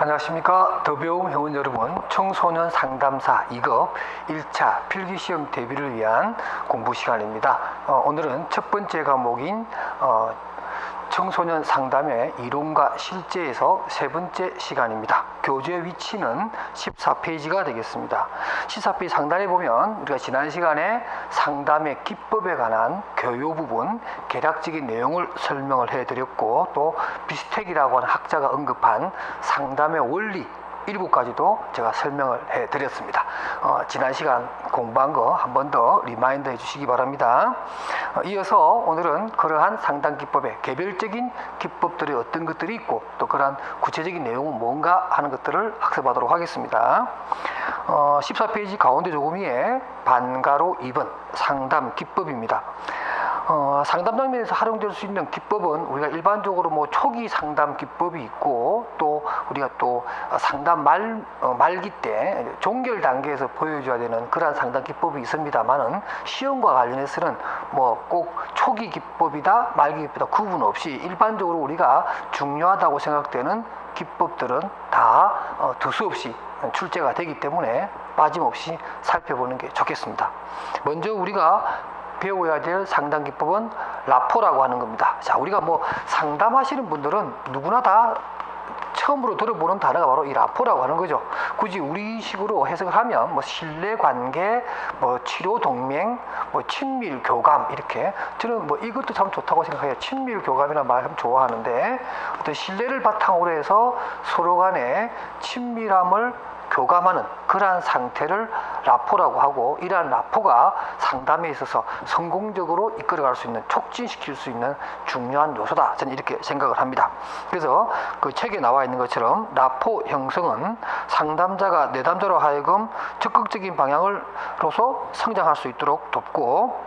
안녕하십니까. 더 배움 회원 여러분, 청소년 상담사 2급 1차 필기시험 대비를 위한 공부 시간입니다. 오늘은 첫 번째 과목인 청소년 상담의 이론과 실제에서 세 번째 시간입니다. 교재 위치는 14페이지가 되겠습니다. 14페이지 상단에 보면 우리가 지난 시간에 상담의 기법에 관한 교요 부분, 개략적인 내용을 설명을 해드렸고, 또 비스텍이라고 하는 학자가 언급한 상담의 원리 7가지도 제가 설명을 해드렸습니다. 지난 시간 공부한 거 한 번 더 리마인드 해주시기 바랍니다. 이어서 오늘은 그러한 상담 기법의 개별적인 기법들이 어떤 것들이 있고, 또 그러한 구체적인 내용은 뭔가 하는 것들을 학습하도록 하겠습니다. 14페이지 가운데 조금 위에 반가로 2번 상담 기법입니다. 상담 장면에서 활용될 수 있는 기법은 우리가 일반적으로 초기 상담 기법이 있고, 또 우리가 또 상담 말기 때 종결 단계에서 보여줘야 되는 그러한 상담 기법이 있습니다만은, 시험과 관련해서는 꼭 초기 기법이다 말기 기법이다 구분 없이 일반적으로 우리가 중요하다고 생각되는 기법들은 다 두서없이 출제가 되기 때문에 빠짐없이 살펴보는 게 좋겠습니다. 먼저 우리가 배워야 될 상담 기법은 라포라고 하는 겁니다. 자, 우리가 상담하시는 분들은 누구나 다 처음으로 들어보는 단어가 바로 이 라포라고 하는 거죠. 굳이 우리식으로 해석을 하면 신뢰관계, 치료 동맹, 친밀 교감, 이렇게 저는 이것도 참 좋다고 생각해요. 친밀 교감이라는 말 참 좋아하는데, 어떤 신뢰를 바탕으로 해서 서로 간에 친밀함을 교감하는 그러한 상태를 라포라고 하고, 이러한 라포가 상담에 있어서 성공적으로 이끌어갈 수 있는, 촉진시킬 수 있는 중요한 요소다, 저는 이렇게 생각을 합니다. 그래서 그 책에 나와 있는 것처럼 라포 형성은 상담자가 내담자로 하여금 적극적인 방향으로서 성장할 수 있도록 돕고,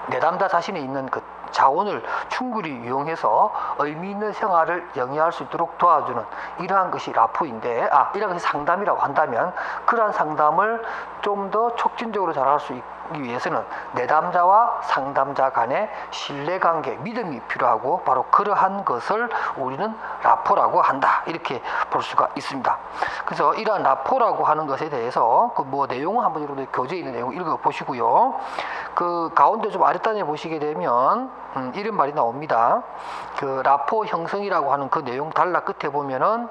내담자 자신이 있는 그 자원을 충분히 이용해서 의미 있는 생활을 영위할 수 있도록 도와주는 이러한 것이 라포인데, 이러한 것이 상담이라고 한다면, 그러한 상담을 좀 더 촉진적으로 잘할 수 있기 위해서는 내담자와 상담자 간의 신뢰관계, 믿음이 필요하고, 바로 그러한 것을 우리는 라포라고 한다, 이렇게 볼 수가 있습니다. 그래서 이러한 라포라고 하는 것에 대해서 내용은 한번 여러분들 교재에 있는 내용 읽어보시고요. 그 가운데 좀 아랫단에 보시게 되면 이런 말이 나옵니다. 그 라포 형성이라고 하는 그 내용 단락 끝에 보면은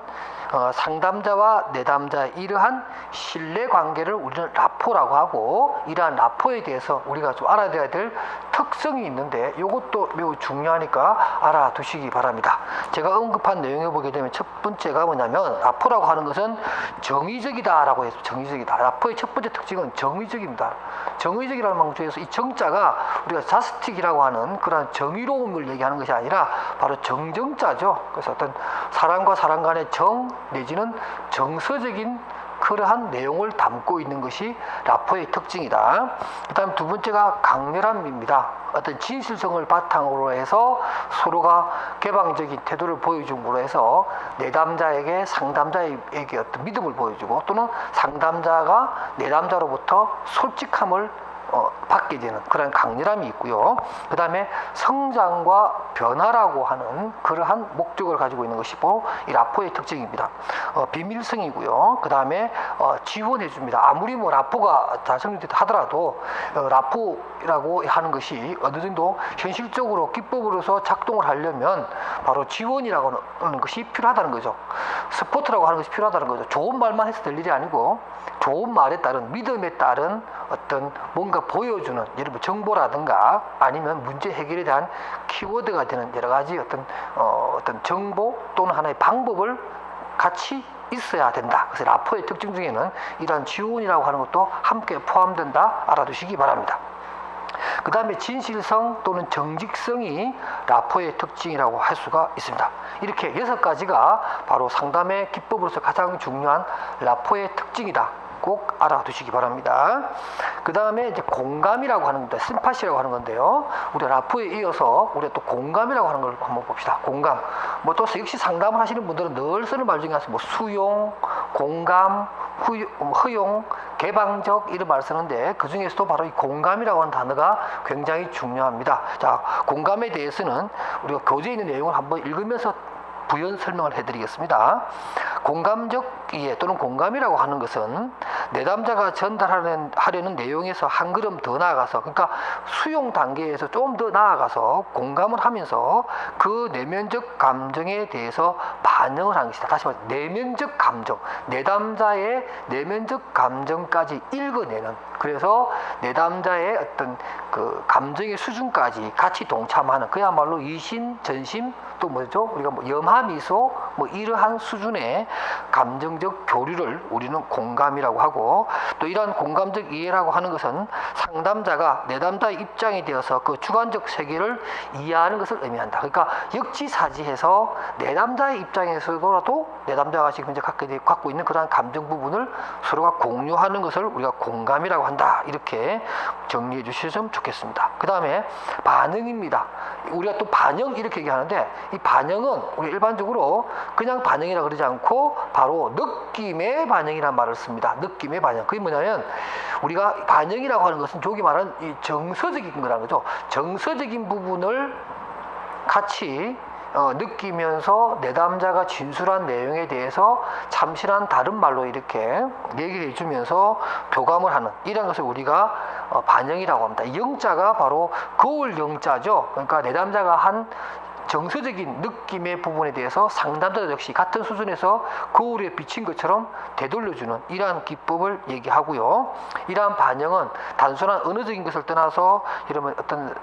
상담자와 내담자의 이러한 신뢰관계를 우리는 라포라고 하고, 이러한 라포에 대해서 우리가 좀 알아둬야 될 특성이 있는데, 이것도 매우 중요하니까 알아두시기 바랍니다. 제가 언급한 내용을 보게 되면 첫 번째가 뭐냐면, 라포라고 하는 것은 정의적이다라고 해서 정의적이다. 라포의 첫 번째 특징은 정의적입니다. 정의적이라는 방주에서 이 정자가 우리가 자스틱이라고 하는 그런 정의로움을 얘기하는 것이 아니라 바로 정정자죠. 그래서 어떤 사람과 사람 간의 정 내지는 정서적인 그러한 내용을 담고 있는 것이 라포의 특징이다. 그 다음 두 번째가 강렬함입니다. 어떤 진실성을 바탕으로 해서 서로가 개방적인 태도를 보여줌으로 해서 내담자에게 상담자에게 어떤 믿음을 보여주고, 또는 상담자가 내담자로부터 솔직함을 받게 되는 그런 강렬함이 있고요. 그 다음에 성장과 변화라고 하는 그러한 목적을 가지고 있는 것이 바로 이 라포의 특징입니다. 비밀성이고요. 그 다음에 지원해 줍니다. 아무리 라포가 잘 성립됐다 하더라도 라포라고 하는 것이 어느 정도 현실적으로 기법으로서 작동을 하려면 바로 지원이라고 하는 것이 필요하다는 거죠. 스포트라고 하는 것이 필요하다는 거죠. 좋은 말만 해서 될 일이 아니고, 좋은 말에 따른, 믿음에 따른 어떤 뭔가 보여주는, 예를 들어 정보라든가 아니면 문제 해결에 대한 키워드가 되는 여러 가지 어떤 정보 또는 하나의 방법을 같이 있어야 된다. 그래서 라포의 특징 중에는 이러한 지원이라고 하는 것도 함께 포함된다, 알아두시기 바랍니다. 그 다음에 진실성 또는 정직성이 라포의 특징이라고 할 수가 있습니다. 이렇게 6가지가 바로 상담의 기법으로서 가장 중요한 라포의 특징이다. 꼭 알아두시기 바랍니다. 그 다음에 이제 공감이라고 하는 건데, 심파시라고 하는 건데요. 우리 라포에 이어서 우리가 또 공감이라고 하는 걸 한번 봅시다. 공감. 또 역시 상담을 하시는 분들은 늘 쓰는 말 중에 하나가 수용, 공감, 허용, 개방적 이런 말을 쓰는데, 그 중에서도 바로 이 공감이라고 하는 단어가 굉장히 중요합니다. 자, 공감에 대해서는 우리가 교재에 있는 내용을 한번 읽으면서 부연 설명을 해드리겠습니다. 공감적 이해 또는 공감이라고 하는 것은 내담자가 전달하려는 내용에서 한 걸음 더 나아가서, 그러니까 수용 단계에서 좀 더 나아가서 공감을 하면서 그 내면적 감정에 대해서 반응을 하는 것이다. 다시 말해 내면적 감정, 내담자의 내면적 감정까지 읽어내는, 그래서 내담자의 어떤 그 감정의 수준까지 같이 동참하는, 그야말로 이심, 전심, 또 뭐죠? 우리가 뭐 염하미소 뭐 이러한 수준의 감정적 교류를 우리는 공감이라고 하고, 또 이러한 공감적 이해라고 하는 것은 상담자가 내담자의 입장이 되어서 그 주관적 세계를 이해하는 것을 의미한다. 그러니까 역지사지해서 내담자의 입장에서도 내담자가 지금 이제 갖고 있는 그러한 감정 부분을 서로가 공유하는 것을 우리가 공감이라고 한다. 이렇게 정리해 주시면 좋겠습니다. 그 다음에 반응입니다. 우리가 또 반영 이렇게 얘기하는데, 이 반영은 우리 일반적으로 그냥 반영이라 그러지 않고 바로 느낌의 반영이라는 말을 씁니다. 느낌의 반영. 그게 뭐냐면 우리가 반영이라고 하는 것은 저기 말하는 이 정서적인 거라는 거죠. 정서적인 부분을 같이 느끼면서 내담자가 진술한 내용에 대해서 참신한 다른 말로 이렇게 얘기를 해주면서 교감을 하는 이런 것을 우리가 반영이라고 합니다. 이 영자가 바로 거울 영자죠. 그러니까 내담자가 한 정서적인 느낌의 부분에 대해서 상담자 역시 같은 수준에서 거울에 비친 것처럼 되돌려주는 이러한 기법을 얘기하고요. 이러한 반영은 단순한 언어적인 것을 떠나서 이러면 어떤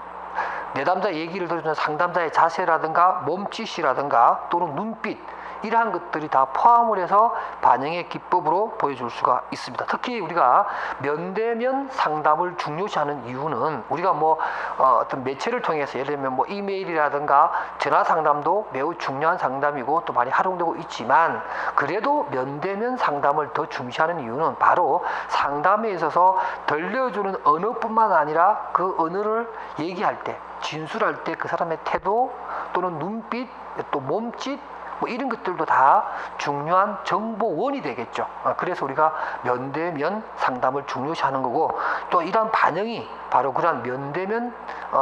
내담자 얘기를 들어주는 상담자의 자세라든가 몸짓이라든가 또는 눈빛, 이러한 것들이 다 포함을 해서 반영의 기법으로 보여줄 수가 있습니다. 특히 우리가 면대면 상담을 중요시하는 이유는 우리가 뭐 어떤 매체를 통해서 예를 들면 뭐 이메일이라든가 전화 상담도 매우 중요한 상담이고 또 많이 활용되고 있지만, 그래도 면대면 상담을 더 중시하는 이유는 바로 상담에 있어서 들려주는 언어뿐만 아니라 그 언어를 얘기할 때, 진술할 때 그 사람의 태도 또는 눈빛, 또 몸짓, 뭐 이런 것들도 다 중요한 정보원이 되겠죠. 그래서 우리가 면대면 상담을 중요시하는 거고, 또 이러한 반영이 바로 그러한 면대면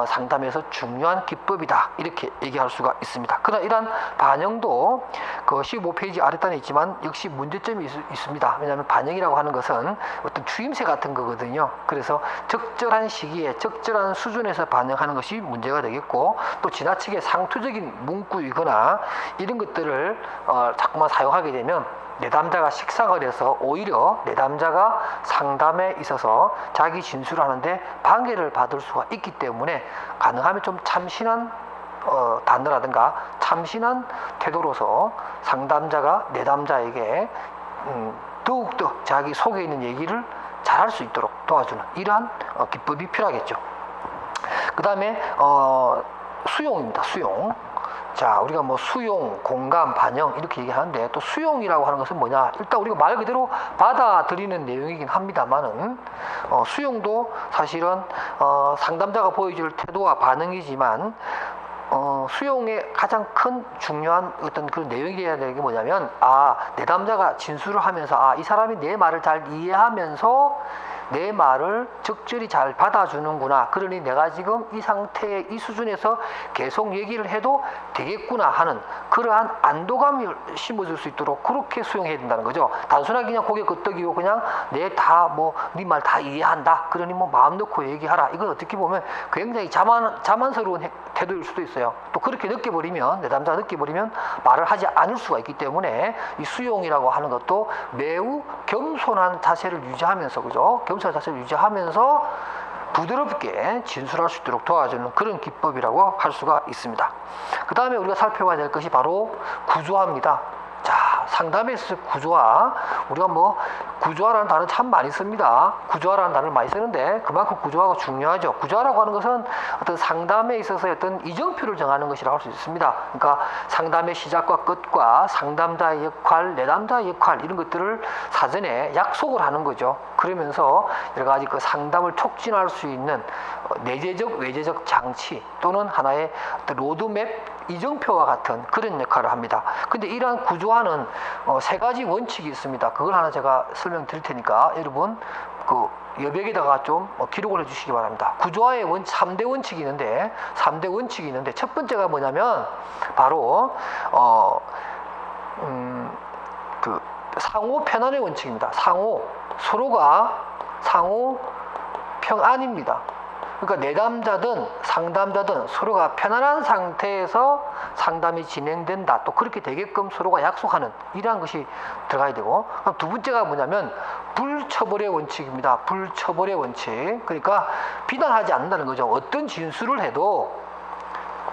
상담에서 중요한 기법이다, 이렇게 얘기할 수가 있습니다. 그러나 이러한 반영도 그 15페이지 아랫단에 있지만 역시 문제점이 있습니다. 왜냐하면 반영이라고 하는 것은 어떤 추임새 같은 거거든요. 그래서 적절한 시기에 적절한 수준에서 반영하는 것이 문제가 되겠고, 또 지나치게 상투적인 문구이거나 이런 것들을 자꾸만 사용하게 되면 내담자가 식상을 해서 오히려 내담자가 상담에 있어서 자기 진술을 하는데 방해를 받을 수가 있기 때문에 가능하면 좀 참신한 단어라든가 참신한 태도로서 상담자가 내담자에게 더욱더 자기 속에 있는 얘기를 잘할 수 있도록 도와주는 이러한 기법이 필요하겠죠. 그 다음에 수용입니다. 수용. 자, 우리가 뭐 수용, 공감, 반영 이렇게 얘기하는데, 또 수용이라고 하는 것은 뭐냐? 일단 우리가 말 그대로 받아들이는 내용이긴 합니다만은 수용도 사실은 상담자가 보여줄 태도와 반응이지만 수용의 가장 큰 중요한 어떤 그 내용이 되어야 되는 게 뭐냐면, 내담자가 진술을 하면서 이 사람이 내 말을 잘 이해하면서 내 말을 적절히 잘 받아주는구나, 그러니 내가 지금 이 상태의 이 수준에서 계속 얘기를 해도 되겠구나 하는 그러한 안도감을 심어줄 수 있도록 그렇게 수용해야 된다는 거죠. 단순하게 그냥 고개 끄덕이고 그냥 네 말 다 이해한다, 그러니 뭐 마음 놓고 얘기하라, 이건 어떻게 보면 굉장히 자만스러운 태도일 수도 있어요. 또 그렇게 느껴버리면, 내담자가 느껴버리면 말을 하지 않을 수가 있기 때문에 이 수용이라고 하는 것도 매우 겸손한 자세를 유지하면서, 그죠? 겸손한 자세를 유지하면서 부드럽게 진술할 수 있도록 도와주는 그런 기법이라고 할 수가 있습니다. 그 다음에 우리가 살펴봐야 될 것이 바로 구조화입니다. 자, 상담에 있어서 구조화, 우리가 뭐 구조화라는 단어 참 많이 씁니다. 구조화라는 단어를 많이 쓰는데 그만큼 구조화가 중요하죠. 구조화라고 하는 것은 어떤 상담에 있어서 어떤 이정표를 정하는 것이라고 할 수 있습니다. 그러니까 상담의 시작과 끝과 상담자의 역할, 내담자의 역할, 이런 것들을 사전에 약속을 하는 거죠. 그러면서 여러 가지 그 상담을 촉진할 수 있는 내재적, 외재적 장치 또는 하나의 어떤 로드맵, 이정표와 같은 그런 역할을 합니다. 근데 이러한 구조화는 세 가지 원칙이 있습니다. 그걸 하나 제가 설명드릴 테니까 여러분 그 여백에다가 좀 기록을 해주시기 바랍니다. 구조화의 3대 원칙이 있는데, 첫 번째가 뭐냐면 바로 그 상호 편안의 원칙입니다. 서로가 상호 평안입니다. 그러니까 내담자든 상담자든 서로가 편안한 상태에서 상담이 진행된다. 또 그렇게 되게끔 서로가 약속하는 이러한 것이 들어가야 되고, 그럼 두 번째가 뭐냐면 불처벌의 원칙입니다. 불처벌의 원칙. 그러니까 비난하지 않는다는 거죠. 어떤 진술을 해도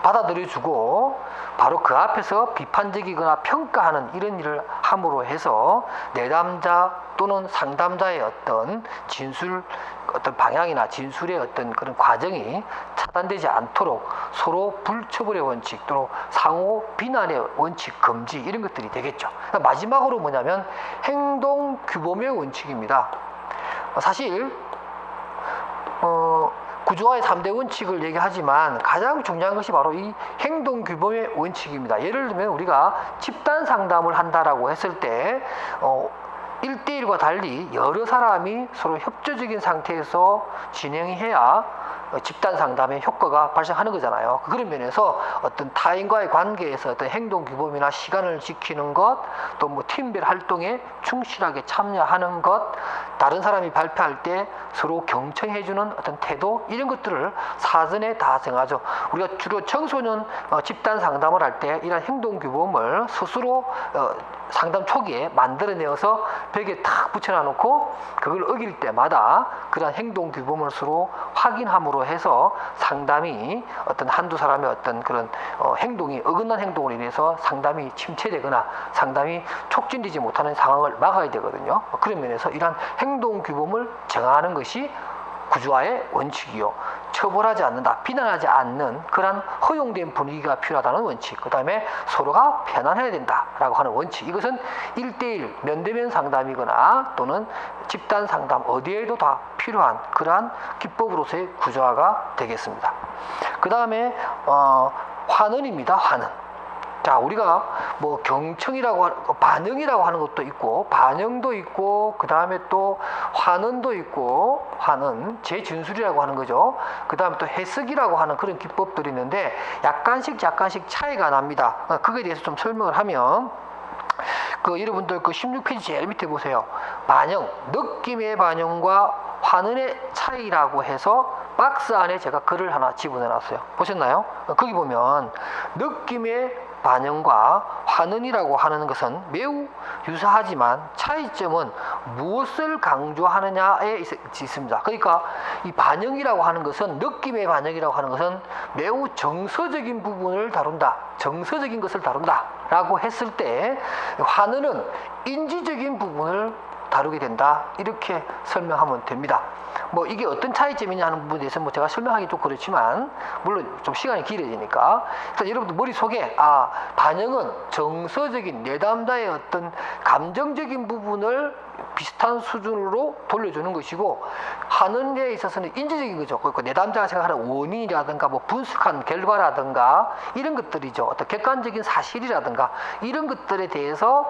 받아들여주고 바로 그 앞에서 비판적이거나 평가하는 이런 일을 함으로 해서 내담자 또는 상담자의 어떤 진술, 어떤 방향이나 진술의 어떤 그런 과정이 차단되지 않도록 서로 불처벌의 원칙 또는 상호 비난의 원칙 금지 이런 것들이 되겠죠. 그러니까 마지막으로 뭐냐면 행동 규범의 원칙입니다. 사실 구조화의 3대 원칙을 얘기하지만 가장 중요한 것이 바로 이 행동 규범의 원칙입니다. 예를 들면 우리가 집단 상담을 한다라고 했을 때 1대1과 달리 여러 사람이 서로 협조적인 상태에서 진행해야 집단 상담의 효과가 발생하는 거잖아요. 그런 면에서 어떤 타인과의 관계에서 어떤 행동 규범이나 시간을 지키는 것, 또 뭐 팀별 활동에 충실하게 참여하는 것, 다른 사람이 발표할 때 서로 경청해주는 어떤 태도, 이런 것들을 사전에 다 정하죠. 우리가 주로 청소년 집단 상담을 할 때 이런 행동 규범을 스스로 상담 초기에 만들어내어서 벽에 탁 붙여놔놓고 그걸 어길 때마다 그런 행동 규범을 서로 확인함으로 해서 상담이 어떤 한두 사람의 어떤 그런 행동이 어긋난 행동으로 인해서 상담이 침체되거나 상담이 촉진되지 못하는 상황을 막아야 되거든요. 그런 면에서 이러한 행동 규범을 정하는 것이 구조화의 원칙이요. 처벌하지 않는다, 비난하지 않는 그런 허용된 분위기가 필요하다는 원칙, 그 다음에 서로가 편안해야 된다라고 하는 원칙. 이것은 1대1 면대면 상담이거나 또는 집단 상담 어디에도 다 필요한 그러한 기법으로서의 구조화가 되겠습니다. 그 다음에 환원입니다. 환원. 자, 우리가 뭐 경청이라고 반영이라고 하는 것도 있고 반영도 있고 그 다음에 또 환원도 있고 환원, 재진술이라고 하는 거죠. 그 다음에 또 해석이라고 하는 그런 기법들이 있는데 약간씩 차이가 납니다. 그거에 대해서 좀 설명을 하면 여러분들 16페이지 제일 밑에 보세요. 반영, 느낌의 반영과 환원의 차이라고 해서 박스 안에 제가 글을 하나 집어넣어놨어요. 보셨나요? 거기 보면 느낌의 반영과 환원이라고 하는 것은 매우 유사하지만 차이점은 무엇을 강조하느냐에 있습니다. 그러니까 이 반영이라고 하는 것은, 느낌의 반영이라고 하는 것은 매우 정서적인 부분을 다룬다, 정서적인 것을 다룬다 라고 했을 때 환원은 인지적인 부분을 다루게 된다, 이렇게 설명하면 됩니다. 뭐 이게 어떤 차이점이냐 하는 부분에 대해서 뭐 제가 설명하기 좀 그렇지만 물론 좀 시간이 길어지니까 일단 여러분들 머릿속에 반영은 정서적인 내담자의 어떤 감정적인 부분을 비슷한 수준으로 돌려주는 것이고, 하는 데 있어서는 인지적인 거죠. 그러니까 내담자가 생각하는 원인이라든가 뭐 분석한 결과라든가 이런 것들이죠. 어떤 객관적인 사실이라든가 이런 것들에 대해서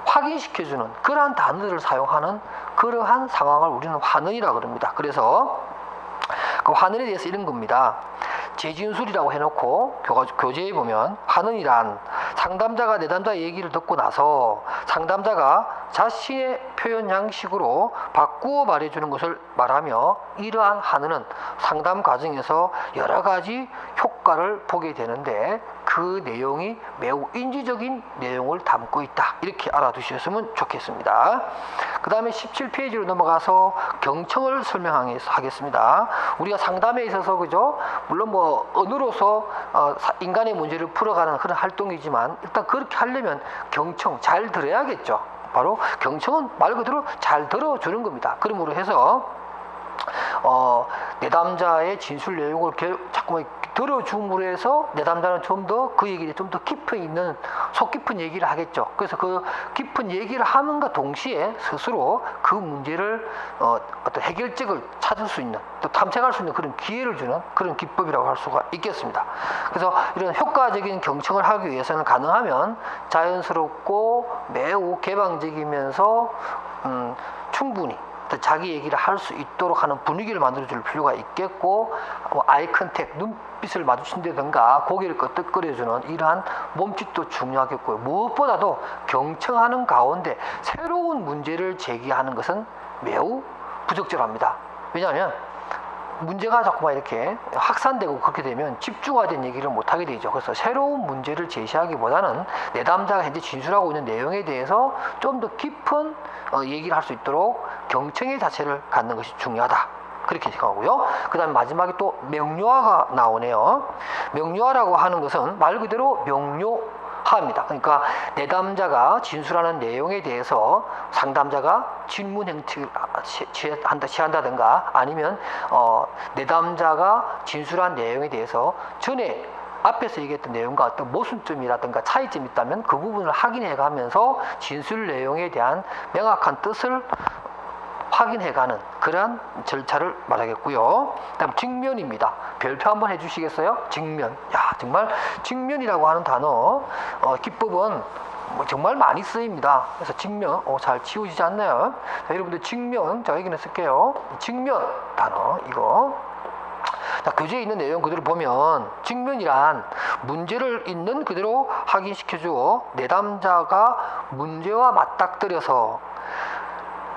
확인시켜주는 그러한 단어를 사용하는 그러한 상황을 우리는 환원이라고 합니다. 그래서 그 환원에 대해서 이런 겁니다. 재진술이라고 해놓고 교재에 보면 환원이란 상담자가 내담자의 얘기를 듣고 나서 상담자가 자신의 표현 양식으로 바꾸어 말해주는 것을 말하며, 이러한 환원은 상담 과정에서 여러 가지 효과를 보게 되는데 그 내용이 매우 인지적인 내용을 담고 있다, 이렇게 알아두셨으면 좋겠습니다. 그 다음에 17페이지로 넘어가서 경청을 설명하겠습니다. 우리가 상담에 있어서 그죠, 물론 뭐 언어로서 인간의 문제를 풀어가는 그런 활동이지만 일단 그렇게 하려면 경청, 잘 들어야겠죠. 바로 경청은 말 그대로 잘 들어주는 겁니다. 그러므로 해서 내담자의 진술 내용을 자꾸만 들어줌으로 해서 내담자는 좀 더 그 얘기를 좀 더 깊이 있는 속 깊은 얘기를 하겠죠. 그래서 그 깊은 얘기를 하는과 동시에 스스로 그 문제를 어떤 해결책을 찾을 수 있는, 또 탐색할 수 있는 그런 기회를 주는 그런 기법이라고 할 수가 있겠습니다. 그래서 이런 효과적인 경청을 하기 위해서는 가능하면 자연스럽고 매우 개방적이면서 충분히 자기 얘기를 할 수 있도록 하는 분위기를 만들어줄 필요가 있겠고, 아이 컨택, 눈빛을 마주친다든가 고개를 끄덕거려주는 이러한 몸짓도 중요하겠고요. 무엇보다도 경청하는 가운데 새로운 문제를 제기하는 것은 매우 부적절합니다. 왜냐하면 문제가 자꾸만 이렇게 확산되고 그렇게 되면 집중화된 얘기를 못하게 되죠. 그래서 새로운 문제를 제시하기보다는 내담자가 현재 진술하고 있는 내용에 대해서 좀 더 깊은 얘기를 할 수 있도록 경청의 자체를 갖는 것이 중요하다. 그렇게 생각하고요. 그 다음에 마지막에 또 명료화가 나오네요. 명료화라고 하는 것은 말 그대로 명료화입니다. 그러니까 내담자가 진술하는 내용에 대해서 상담자가 질문 행칙을 취한다든가 아니면 내담자가 진술한 내용에 대해서 전에 앞에서 얘기했던 내용과 어떤 모순점이라든가 차이점이 있다면 그 부분을 확인해 가면서 진술 내용에 대한 명확한 뜻을 확인해가는 그러한 절차를 말하겠고요. 다음 직면입니다. 별표 한번 해주시겠어요? 직면. 야, 정말 직면이라고 하는 단어 기법은 정말 많이 쓰입니다. 그래서 직면 잘 지워지지 않나요? 자, 여러분들 직면 자 여기는 쓸게요. 직면 단어 이거. 자, 교재에 있는 내용 그대로 보면 직면이란 문제를 있는 그대로 확인시켜주어 내담자가 문제와 맞닥뜨려서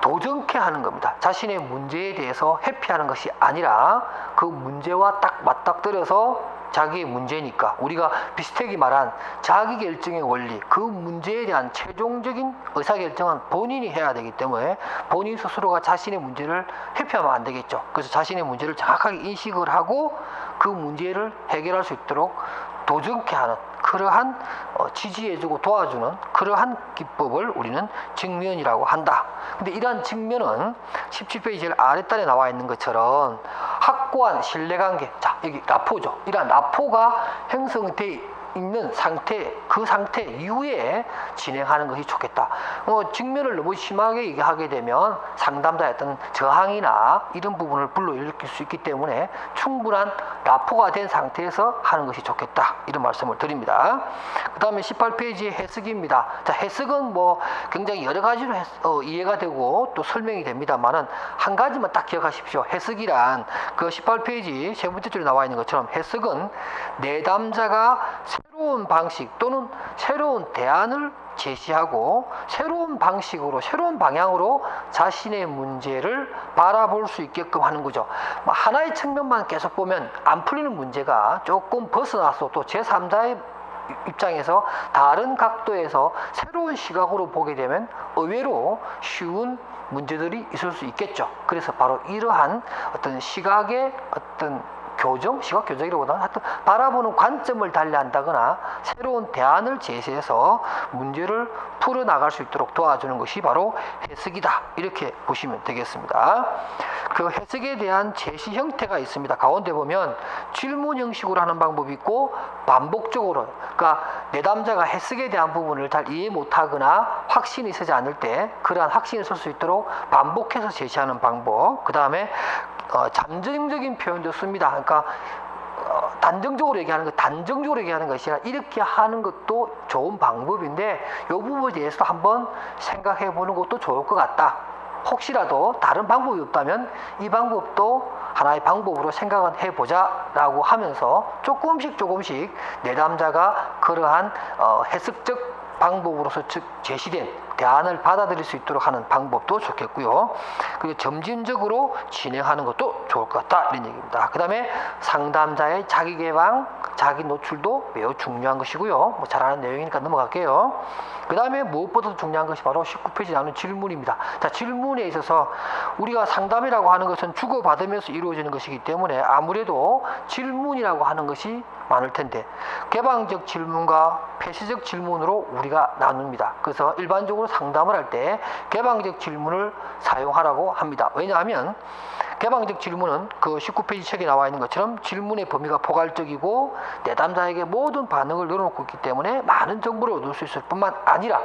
도전케 하는 겁니다. 자신의 문제에 대해서 회피하는 것이 아니라 그 문제와 딱 맞닥뜨려서 자기의 문제니까 우리가 비스텍이 말한 자기결정의 원리, 그 문제에 대한 최종적인 의사결정은 본인이 해야 되기 때문에 본인 스스로가 자신의 문제를 회피하면 안 되겠죠. 그래서 자신의 문제를 정확하게 인식을 하고 그 문제를 해결할 수 있도록 도전케 하는 그러한 지지해주고 도와주는 그러한 기법을 우리는 직면이라고 한다. 근데 이러한 직면은 17페이지 제일 아랫단에 나와 있는 것처럼 확고한 신뢰관계, 자 여기 라포죠. 이러한 라포가 형성돼 있는 상태, 그 상태 이후에 진행하는 것이 좋겠다. 직면을 너무 심하게 얘기하게 되면 상담자의 어떤 저항이나 이런 부분을 불러일으킬 수 있기 때문에 충분한 라포가 된 상태에서 하는 것이 좋겠다. 이런 말씀을 드립니다. 그 다음에 18페이지의 해석입니다. 자, 해석은 굉장히 여러 가지로 이해가 되고 또 설명이 됩니다만은 한 가지만 딱 기억하십시오. 해석이란 그 18페이지 세 번째 줄에 나와 있는 것처럼 해석은 내담자가 새로운 방식 또는 새로운 대안을 제시하고 새로운 방식으로 새로운 방향으로 자신의 문제를 바라볼 수 있게끔 하는 거죠. 하나의 측면만 계속 보면 안 풀리는 문제가 조금 벗어나서 또 제3자의 입장에서 다른 각도에서 새로운 시각으로 보게 되면 의외로 쉬운 문제들이 있을 수 있겠죠. 그래서 바로 이러한 어떤 시각의 어떤 시각 교정이라고보다는 하여튼 바라보는 관점을 달리한다거나 새로운 대안을 제시해서 문제를 풀어나갈 수 있도록 도와주는 것이 바로 해석이다. 이렇게 보시면 되겠습니다. 그 해석에 대한 제시 형태가 있습니다. 가운데 보면 질문 형식으로 하는 방법이 있고 반복적으로, 그러니까 내담자가 해석에 대한 부분을 잘 이해 못하거나 확신이 서지 않을 때 그러한 확신이 설 수 있도록 반복해서 제시하는 방법. 그 다음에 잠정적인 표현도 씁니다. 그러니까 단정적으로 얘기하는 것이 아니라 이렇게 하는 것도 좋은 방법인데 이 부분에 대해서 한번 생각해 보는 것도 좋을 것 같다. 혹시라도 다른 방법이 없다면 이 방법도 하나의 방법으로 생각은 해보자 라고 하면서 조금씩 내담자가 그러한 해석적 방법으로서 제시된 대안을 받아들일 수 있도록 하는 방법도 좋겠고요. 그리고 점진적으로 진행하는 것도 좋을 것 같다. 이런 얘기입니다. 그 다음에 상담자의 자기 개방, 자기 노출도 매우 중요한 것이고요. 잘 아는 내용이니까 넘어갈게요. 그 다음에 무엇보다도 중요한 것이 바로 19페이지 나오는 질문입니다. 자, 질문에 있어서 우리가 상담이라고 하는 것은 주고받으면서 이루어지는 것이기 때문에 아무래도 질문이라고 하는 것이 많을 텐데 개방적 질문과 폐쇄적 질문으로 우리가 나눕니다. 그래서 일반적으로 상담을 할 때 개방적 질문을 사용하라고 합니다. 왜냐하면 개방적 질문은 그 19페이지 책에 나와 있는 것처럼 질문의 범위가 포괄적이고 내담자에게 모든 반응을 열어놓고 있기 때문에 많은 정보를 얻을 수 있을 뿐만 아니라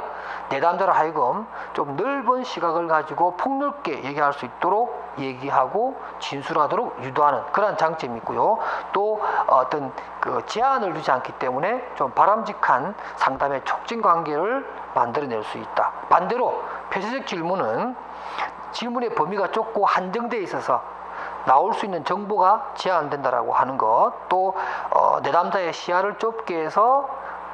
내담자로 하여금 좀 넓은 시각을 가지고 폭넓게 얘기할 수 있도록 얘기하고 진술하도록 유도하는 그런 장점이 있고요. 또 어떤 그 제한을 두지 않기 때문에 좀 바람직한 상담의 촉진 관계를 만들어낼 수 있다. 반대로 폐쇄적 질문은 질문의 범위가 좁고 한정되어 있어서 나올 수 있는 정보가 제한된다라고 하는 것, 또 내담자의 시야를 좁게 해서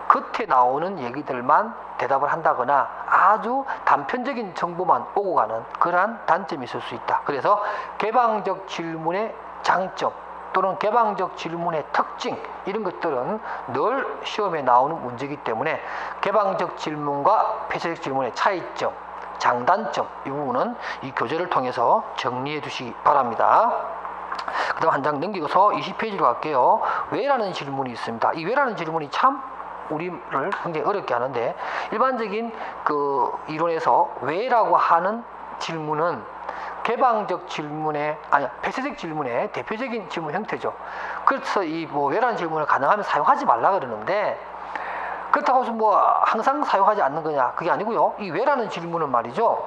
겉에 나오는 얘기들만 대답을 한다거나 아주 단편적인 정보만 오고 가는 그러한 단점이 있을 수 있다. 그래서 개방적 질문의 장점 또는 개방적 질문의 특징, 이런 것들은 늘 시험에 나오는 문제이기 때문에 개방적 질문과 폐쇄적 질문의 차이점, 장단점, 이 부분은 이 교재를 통해서 정리해 두시기 바랍니다. 그 다음 한 장 넘기고서 20페이지로 갈게요. 왜라는 질문이 있습니다. 이 왜라는 질문이 참 우리를 굉장히 어렵게 하는데, 일반적인 그 이론에서 왜라고 하는 질문은 개방적 질문의, 아니 폐쇄적 질문의 대표적인 질문 형태죠. 그래서 이 뭐 왜라는 질문을 가능하면 사용하지 말라 그러는데, 그렇다고 해서 뭐 항상 사용하지 않는 거냐, 그게 아니고요. 이 왜라는 질문은 말이죠,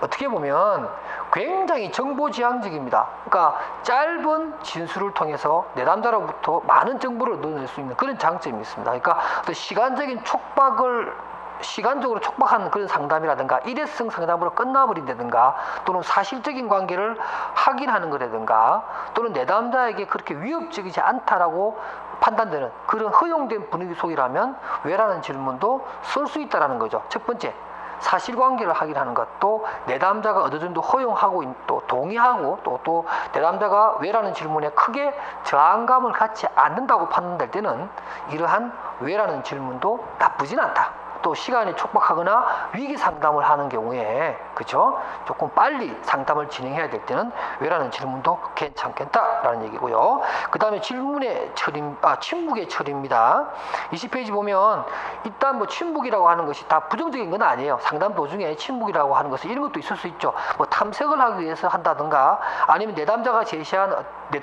어떻게 보면 굉장히 정보지향적입니다. 그러니까 짧은 진술을 통해서 내담자로부터 많은 정보를 얻어낼 수 있는 그런 장점이 있습니다. 그러니까 어떤 시간적으로 촉박한 그런 상담이라든가 일회성 상담으로 끝나버린다든가, 또는 사실적인 관계를 확인하는 거라든가, 또는 내담자에게 그렇게 위협적이지 않다라고 판단되는 그런 허용된 분위기 속이라면 왜라는 질문도 쓸 수 있다는 거죠. 첫 번째, 사실관계를 확인하는 것, 또 내담자가 어느 정도 허용하고 또 동의하고 또 내담자가 왜라는 질문에 크게 저항감을 갖지 않는다고 판단될 때는 이러한 왜라는 질문도 나쁘진 않다. 또 시간이 촉박하거나 위기 상담을 하는 경우에, 그죠? 조금 빨리 상담을 진행해야 될 때는 왜라는 질문도 괜찮겠다라는 얘기고요. 그 다음에 질문의 침묵의 처리입니다. 20페이지 보면 일단 뭐 침묵이라고 하는 것이 다 부정적인 건 아니에요. 상담 도중에 침묵이라고 하는 것은 이런 것도 있을 수 있죠. 뭐 탐색을 하기 위해서 한다든가, 아니면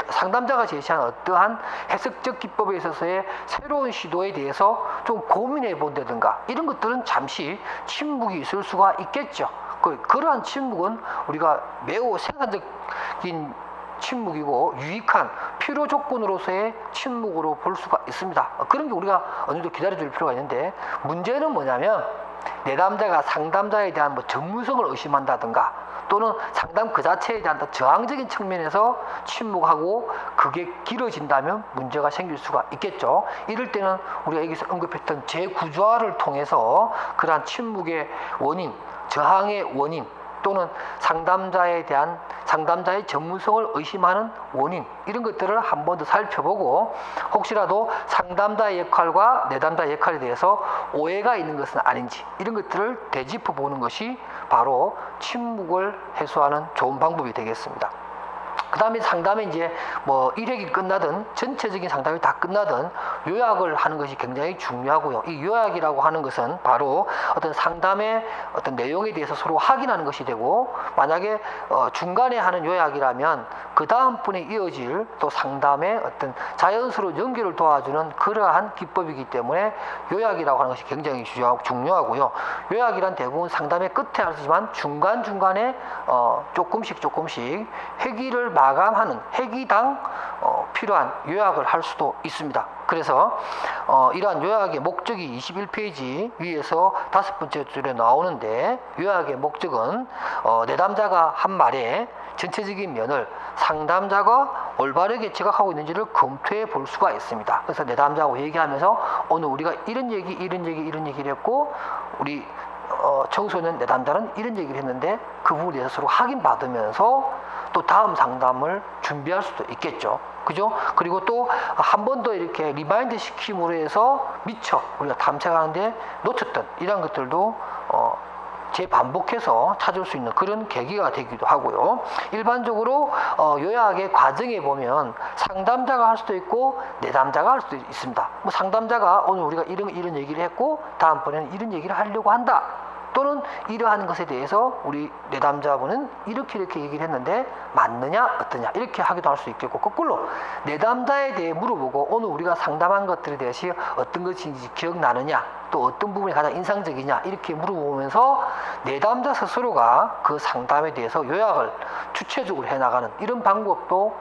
상담자가 제시한 어떠한 해석적 기법에 있어서의 새로운 시도에 대해서 좀 고민해 본다든가, 이런 것들은 잠시 침묵이 있을 수가 있겠죠. 그러한 침묵은 우리가 매우 생산적인 침묵이고 유익한 필요 조건으로서의 침묵으로 볼 수가 있습니다. 그런 게 우리가 어느 정도 기다려줄 필요가 있는데, 문제는 뭐냐면 내담자가 상담자에 대한 뭐 전문성을 의심한다든가, 또는 상담 그 자체에 대한 저항적인 측면에서 침묵하고 그게 길어진다면 문제가 생길 수가 있겠죠. 이럴 때는 우리가 여기서 언급했던 재구조화를 통해서 그러한 침묵의 원인, 저항의 원인, 또는 상담자의 전문성을 의심하는 원인, 이런 것들을 한 번 더 살펴보고, 혹시라도 상담자의 역할과 내담자의 역할에 대해서 오해가 있는 것은 아닌지, 이런 것들을 되짚어 보는 것이 바로 침묵을 해소하는 좋은 방법이 되겠습니다. 그 다음에 상담에 이제 뭐 1회기 끝나든 전체적인 상담이 다 끝나든 요약을 하는 것이 굉장히 중요하고요. 이 요약이라고 하는 것은 바로 어떤 상담의 어떤 내용에 대해서 서로 확인하는 것이 되고, 만약에 중간에 하는 요약이라면 그 다음 분에 이어질 또 상담의 어떤 자연스러운 연결을 도와주는 그러한 기법이기 때문에 요약이라고 하는 것이 굉장히 중요하고요. 요약이란 대부분 상담의 끝에 하지만 중간중간에 조금씩 회기를 마감하는 회기당 필요한 요약을 할 수도 있습니다. 그래서 이러한 요약의 목적이 21페이지 위에서 5번째 줄에 나오는데, 요약의 목적은 내담자가 한 말에 전체적인 면을 상담자가 올바르게 지각하고 있는지를 검토해 볼 수가 있습니다. 그래서 내담자하고 얘기하면서 오늘 우리가 이런 얘기를 했고, 우리 청소년 내담자는 이런 얘기를 했는데 그 부분에 대해서 서로 확인받으면서 또 다음 상담을 준비할 수도 있겠죠. 그죠? 그리고 또 한 번 더 이렇게 리마인드 시킴으로 해서 미처 우리가 탐색하는데 놓쳤던 이런 것들도 재반복해서 찾을 수 있는 그런 계기가 되기도 하고요. 일반적으로 요약의 과정에 보면 상담자가 할 수도 있고 내담자가 할 수도 있습니다. 뭐 상담자가 오늘 우리가 이런 얘기를 했고 다음번에는 이런 얘기를 하려고 한다, 또는 이러한 것에 대해서 우리 내담자분은 이렇게 얘기를 했는데 맞느냐 어떠냐, 이렇게 하기도 할 수 있겠고, 거꾸로 내담자에 대해 물어보고 오늘 우리가 상담한 것들에 대해서 어떤 것인지 기억나느냐, 또 어떤 부분이 가장 인상적이냐, 이렇게 물어보면서 내담자 스스로가 그 상담에 대해서 요약을 주체적으로 해나가는 이런 방법도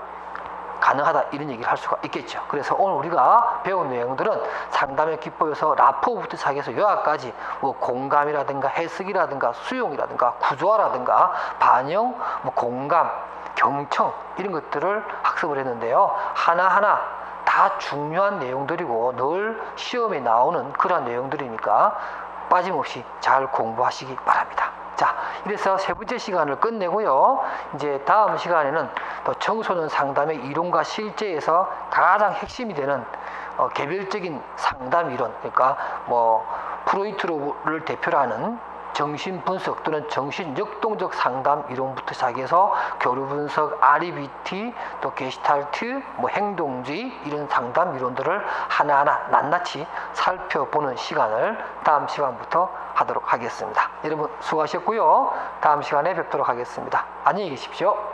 가능하다 이런 얘기를 할 수가 있겠죠. 그래서 오늘 우리가 배운 내용들은 상담의 기법에서 라포부터 시작해서 요약까지 뭐 공감이라든가 해석이라든가 수용이라든가 구조화라든가 반영, 뭐 공감, 경청 이런 것들을 학습을 했는데요. 하나하나 다 중요한 내용들이고 늘 시험에 나오는 그런 내용들이니까 빠짐없이 잘 공부하시기 바랍니다. 자, 이래서 세 번째 시간을 끝내고요. 이제 다음 시간에는 또 청소년 상담의 이론과 실제에서 가장 핵심이 되는 개별적인 상담 이론, 그러니까 뭐 프로이트를 대표로 하는 정신 분석 또는 정신 역동적 상담 이론부터 시작해서 교류 분석, REBT, 또 게슈탈트, 뭐 행동주의 이런 상담 이론들을 하나하나 낱낱이 살펴보는 시간을 다음 시간부터 하도록 하겠습니다. 여러분 수고하셨고요. 다음 시간에 뵙도록 하겠습니다. 안녕히 계십시오.